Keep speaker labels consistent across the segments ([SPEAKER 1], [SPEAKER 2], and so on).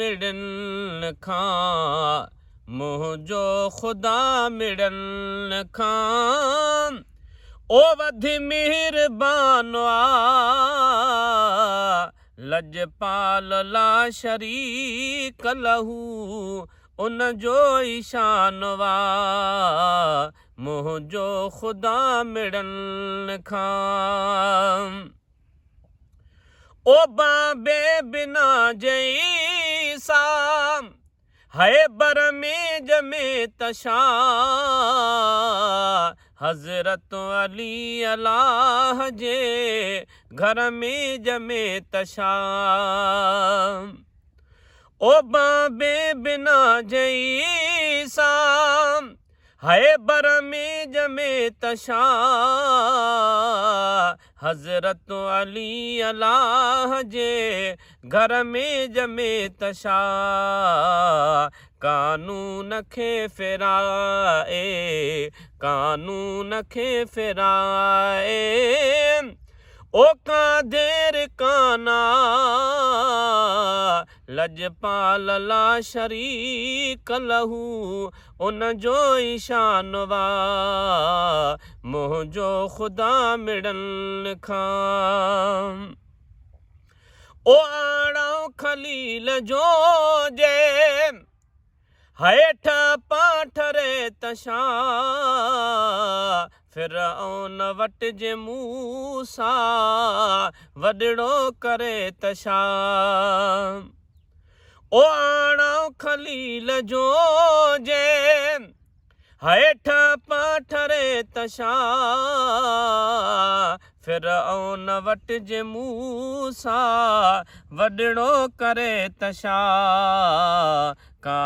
[SPEAKER 1] मिड़न खां मुंहिंजो ख़ुदा मिड़न खां ओ वधी महिरबान लजपाल ला शरीक लहू उन जो ईशान मुंहिंजो ख़ुदा मिड़न खां ओ बाबे बिना जईसा है बर में जमे तशा हज़रत अली अल्लाह जे घर में जमे तशा ओ बाबे बिना जईसा है बर में जमे तशा हज़रत अली अल्लाह जे घर में जमे तशा कानून खे फिराए कानून खे फिराए ओ कादेर काना लजपाल ला शरीक लहू उन जो ईशान मुंहिंजो ख़ुदा मिड़न खां ओ आड़ाऊं खलील जो जे हेठ पाठरे तशा फिरऔन वट जे मूसा वडड़ो करे तशा ओ आड़ाऊं खलील जो जे हेठ पाठरे तशा फिरऔन वट जे मूसा वडड़ो करे तशा का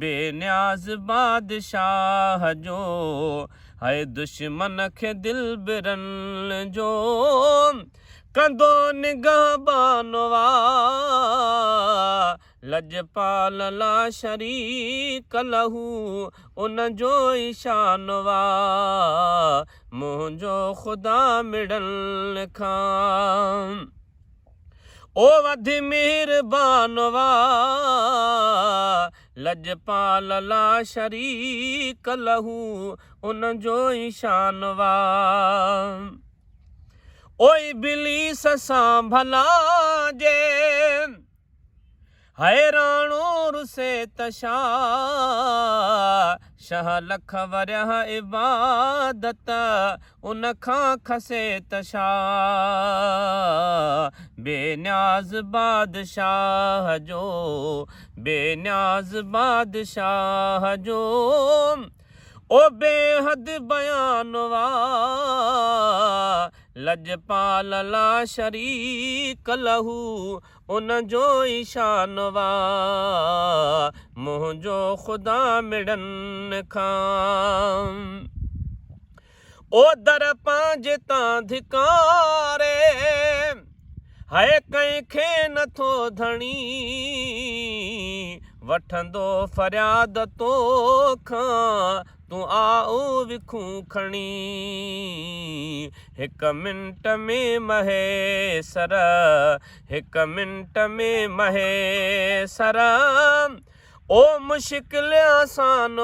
[SPEAKER 1] बेनियाज़ बादशाह जो है दुश्मन खे दिल बिरन जो कंदो निगहबान लजपाल ला शरीक लहू उन जो ईशान मुंहिंजो ख़ुदा मिड़न खां ओ वधी महिरबान लजपाल ला शरीक लहू उन जो ईशान ओ इब्लीस सां भला जे हैराणो से तशा शह लख वरह इबादत उन खां खसे तशा बेनियाज़ बादशाह जो बेनियाज़ बादशाह जो ओ बेहद बयान लजपाल ला शरीक लहू उन जो ईशान मुंहिंजो ख़ुदा मिड़न खां ओ दर पंहिंजे तां धिकारे है कंहिंखे नथो धणी वठंदो फरियाद तोखां तूं आओ विखूं खणी हिक मिंट में महेसर हिक मिंट में महेसर ओ मुश्किल आसान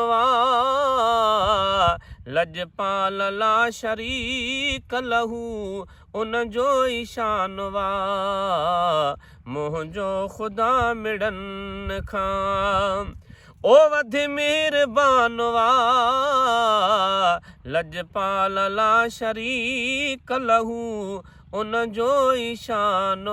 [SPEAKER 1] लजपाल ला शरीक लहू उन जो ईशान मुंहिंजो ख़ुदा मिड़न खां ओ वधी महिरबान लजपाल ला शरीक लहू उन जो ईशान